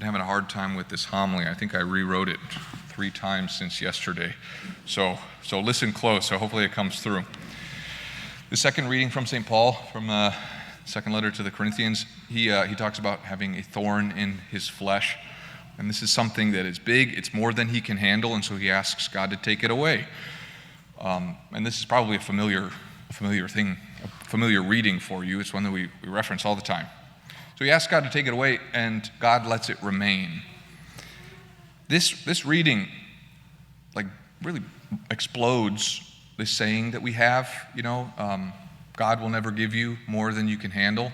been having a hard time with this homily. I think I rewrote it 3 times since yesterday. So listen close, so hopefully it comes through. The second reading from St. Paul, from the second letter to the Corinthians, he talks about having a thorn in his flesh. And this is something that is big, it's more than he can handle, and so he asks God to take it away. And this is probably a familiar thing, a familiar reading for you. It's one that we reference all the time. So he asks God to take it away, and God lets it remain. This reading, really explodes this saying that we have, God will never give you more than you can handle,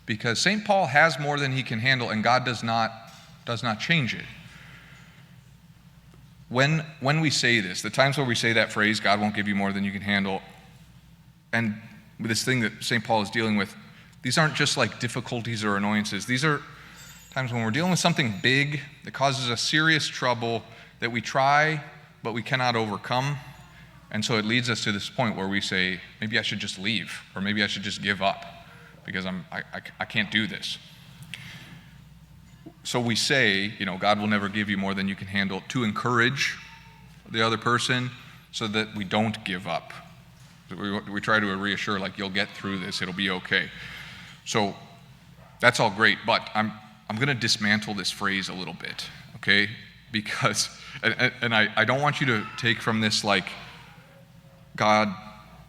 because St. Paul has more than he can handle, and God does not change it. When we say this, the times where we say that phrase, God won't give you more than you can handle, and this thing that St. Paul is dealing with, these aren't just like difficulties or annoyances. These are times when we're dealing with something big that causes us serious trouble that we try, but we cannot overcome. And so it leads us to this point where we say, maybe I should just leave, or maybe I should just give up, because I can't do this. So we say, God will never give you more than you can handle, to encourage the other person so that we don't give up. We try to reassure, you'll get through this, it'll be okay. So that's all great, but I'm going to dismantle this phrase a little bit, okay? Because, and I don't want you to take from this God,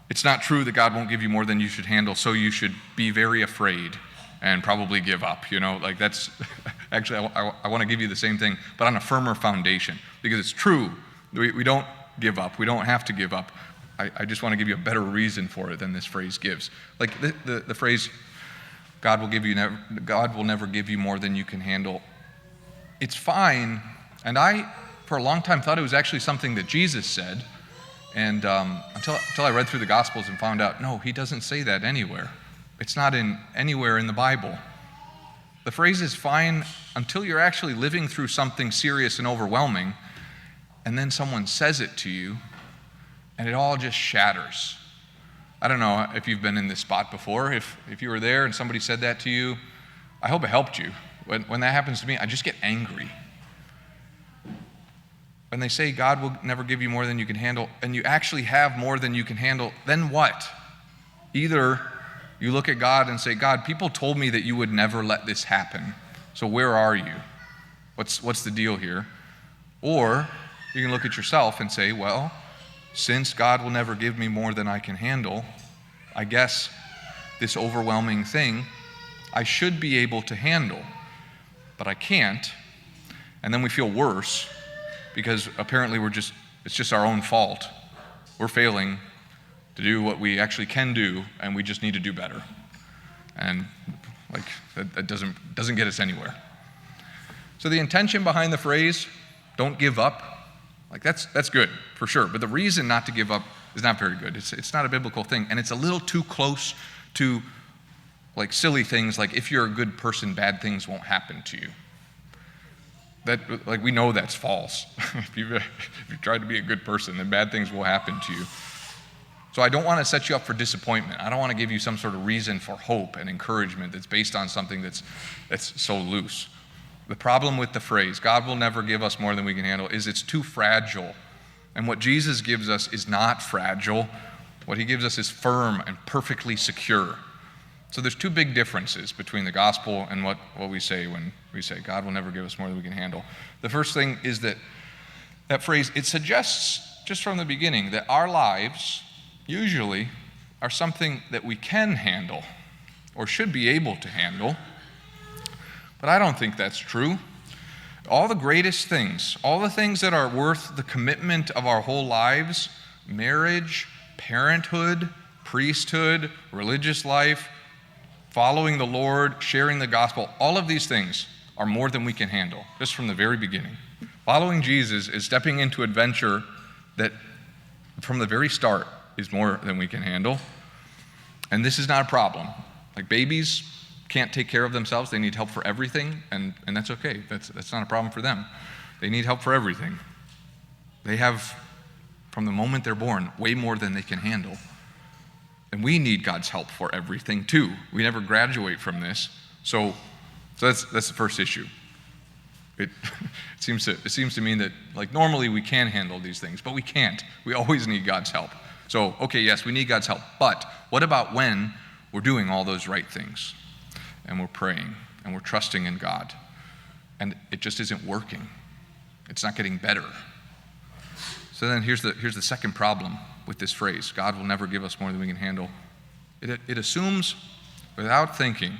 it's not true that God won't give you more than you should handle, so you should be very afraid and probably give up, that's, actually, I want to give you the same thing, but on a firmer foundation, because it's true, we don't give up, we don't have to give up. I just want to give you a better reason for it than this phrase gives. The phrase, God will never give you more than you can handle. It's fine, and I, for a long time, thought it was actually something that Jesus said, and until I read through the Gospels and found out, no, he doesn't say that anywhere. It's not anywhere in the Bible. The phrase is fine until you're actually living through something serious and overwhelming, and then someone says it to you, and it all just shatters. I don't know if you've been in this spot before. If you were there and somebody said that to you, I hope it helped you. When that happens to me, I just get angry. When they say God will never give you more than you can handle, and you actually have more than you can handle, then what? Either you look at God and say, God, people told me that you would never let this happen, so where are you? What's the deal here? Or you can look at yourself and say, well, since God will never give me more than I can handle, I guess this overwhelming thing I should be able to handle, but I can't. And then we feel worse because apparently it's just our own fault. We're failing to do what we actually can do, and we just need to do better. And that doesn't get us anywhere. So the intention behind the phrase, don't give up, that's good, for sure. But the reason not to give up is not very good. It's not a biblical thing. And it's a little too close to silly things like, if you're a good person, bad things won't happen to you. That we know that's false. If you try to be a good person, then bad things will happen to you. So I don't want to set you up for disappointment. I don't want to give you some sort of reason for hope and encouragement that's based on something that's so loose. The problem with the phrase, God will never give us more than we can handle, is it's too fragile. And what Jesus gives us is not fragile. What he gives us is firm and perfectly secure. So there's 2 big differences between the gospel and what we say when we say God will never give us more than we can handle. The first thing is that phrase, it suggests just from the beginning that our lives usually are something that we can handle or should be able to handle. But I don't think that's true. All the greatest things, all the things that are worth the commitment of our whole lives, marriage, parenthood, priesthood, religious life, following the Lord, sharing the gospel, all of these things are more than we can handle, just from the very beginning. Following Jesus is stepping into adventure that from the very start is more than we can handle. And this is not a problem. Babies can't take care of themselves. They need help for everything, and that's okay. That's not a problem for them. They need help for everything. They have, from the moment they're born, way more than they can handle. And we need God's help for everything too. We never graduate from this. So that's the first issue. It seems to mean that, like, normally we can handle these things, but we can't. We always need God's help. So, okay, yes, we need God's help, but what about when we're doing all those right things, and we're praying, and we're trusting in God, and it just isn't working? It's not getting better. So then here's the second problem with this phrase: God will never give us more than we can handle. It assumes, without thinking,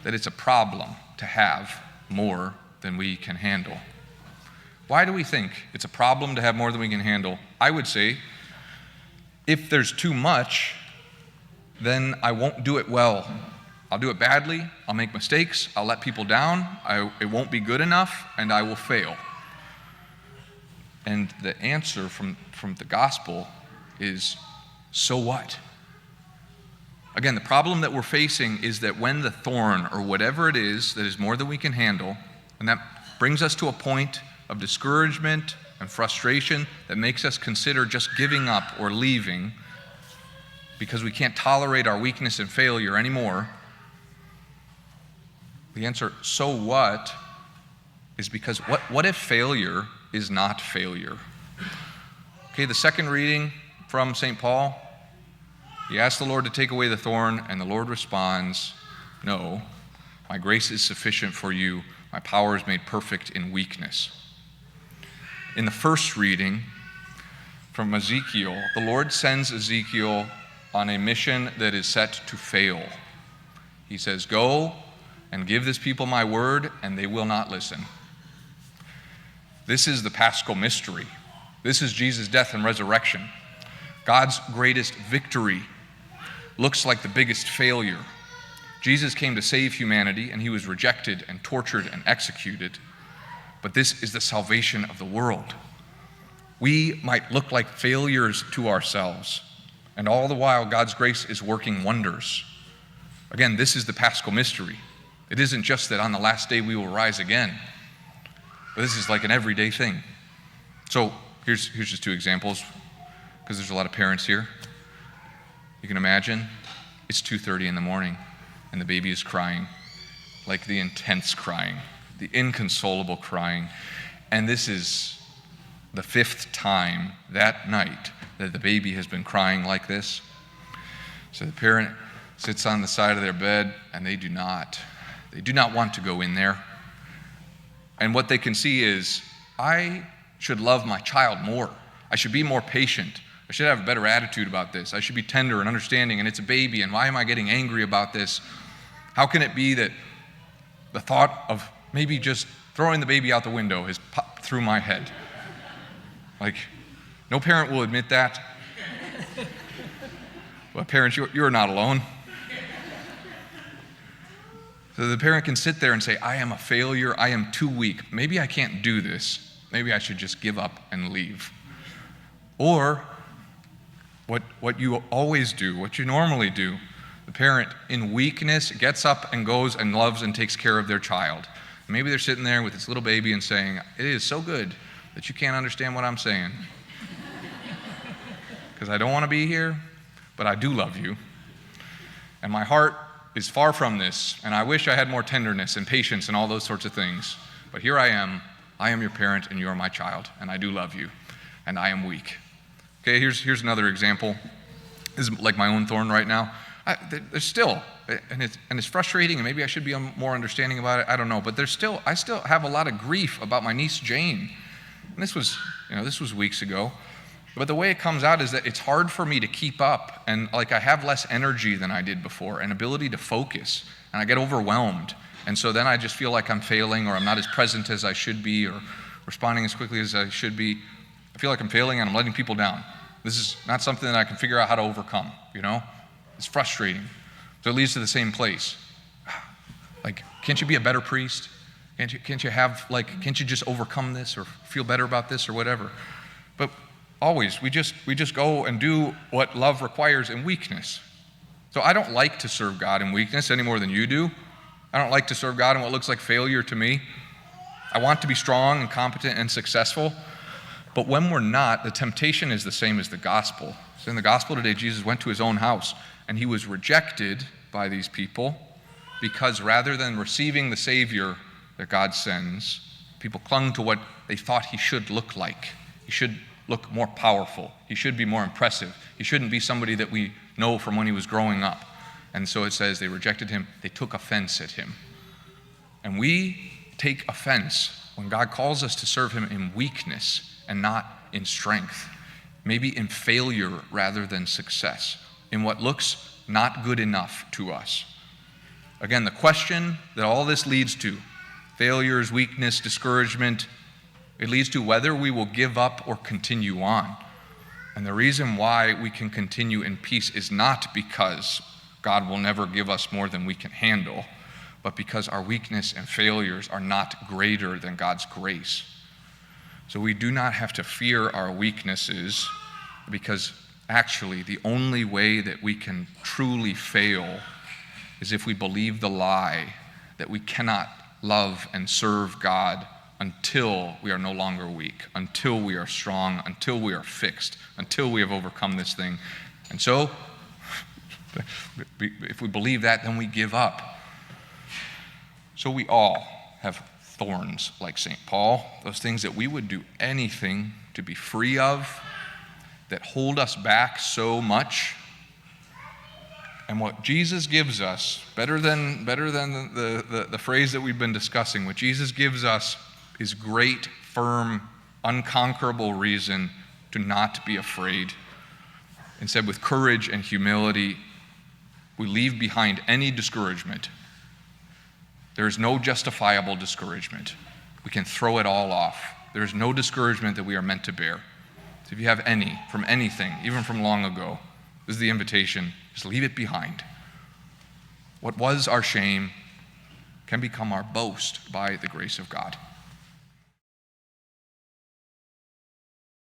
that it's a problem to have more than we can handle. Why do we think it's a problem to have more than we can handle? I would say, if there's too much, then I won't do it well. I'll do it badly, I'll make mistakes, I'll let people down, it won't be good enough, and I will fail. And the answer from the gospel is, so what? Again, the problem that we're facing is that when the thorn, or whatever it is that is more than we can handle, and that brings us to a point of discouragement and frustration that makes us consider just giving up or leaving because we can't tolerate our weakness and failure anymore, the answer, so what, is because what if failure is not failure? Okay, the second reading from St. Paul, he asks the Lord to take away the thorn, and the Lord responds, no, my grace is sufficient for you. My power is made perfect in weakness. In the first reading from Ezekiel, the Lord sends Ezekiel on a mission that is set to fail. He says, go and give this people my word, and they will not listen. This is the Paschal mystery. This is Jesus' death and resurrection. God's greatest victory looks like the biggest failure. Jesus came to save humanity, and he was rejected and tortured and executed. But this is the salvation of the world. We might look like failures to ourselves, and all the while God's grace is working wonders. Again, this is the Paschal mystery. It isn't just that on the last day we will rise again, but this is like an everyday thing. So here's just two examples, because there's a lot of parents here. You can imagine it's 2:30 in the morning, and the baby is crying, like the intense crying, the inconsolable crying. And this is the 5th time that night that the baby has been crying like this. So the parent sits on the side of their bed, and they do not want to go in there. And what they can see is, I should love my child more. I should be more patient. I should have a better attitude about this. I should be tender and understanding, and it's a baby, and why am I getting angry about this? How can it be that the thought of maybe just throwing the baby out the window has popped through my head? Like, no parent will admit that. But parents, you're not alone. So the parent can sit there and say, I am a failure, I am too weak. Maybe I can't do this. Maybe I should just give up and leave. Or what you always do, what you normally do, the parent in weakness gets up and goes and loves and takes care of their child. Maybe they're sitting there with this little baby and saying, it is so good that you can't understand what I'm saying. Because I don't want to be here, but I do love you. And my heart is far from this, and I wish I had more tenderness and patience and all those sorts of things. But here I am your parent, and you are my child, and I do love you, and I am weak. Okay, here's another example. This is like my own thorn right now. There's still, and it's frustrating, and maybe I should be more understanding about it. I don't know, but I still have a lot of grief about my niece Jane. And this was weeks ago. But the way it comes out is that it's hard for me to keep up, and like I have less energy than I did before, and ability to focus, and I get overwhelmed. And so then I just feel like I'm failing, or I'm not as present as I should be, or responding as quickly as I should be. I feel like I'm failing and I'm letting people down. This is not something that I can figure out how to overcome, It's frustrating. So it leads to the same place. Like, can't you be a better priest? Can't you just overcome this or feel better about this or whatever? But always, we just go and do what love requires in weakness. So I don't like to serve God in weakness any more than you do. I don't like to serve God in what looks like failure to me. I want to be strong and competent and successful. But when we're not, the temptation is the same as the gospel. So in the gospel today, Jesus went to his own house, and he was rejected by these people because rather than receiving the Savior that God sends, People clung to what they thought he should look like. He should look more powerful. He should be more impressive. He shouldn't be somebody that we know from when he was growing up. And so it says they rejected him. They took offense at him. And we take offense when God calls us to serve him in weakness and not in strength, maybe in failure rather than success, in what looks not good enough to us. Again, the question that all this leads to, failures, weakness, discouragement, it leads to whether we will give up or continue on. And the reason why we can continue in peace is not because God will never give us more than we can handle, but because our weakness and failures are not greater than God's grace. So we do not have to fear our weaknesses, because actually the only way that we can truly fail is if we believe the lie that we cannot love and serve God until we are no longer weak, until we are strong, until we are fixed, until we have overcome this thing. And so, if we believe that, then we give up. So we all have thorns like St. Paul, those things that we would do anything to be free of, that hold us back so much. And what Jesus gives us, better than the phrase that we've been discussing, what Jesus gives us is great, firm, unconquerable reason to not be afraid. Instead, with courage and humility, we leave behind any discouragement. There is no justifiable discouragement. We can throw it all off. There is no discouragement that we are meant to bear. So if you have any, from anything, even from long ago, this is the invitation. Just leave it behind. What was our shame can become our boast by the grace of God.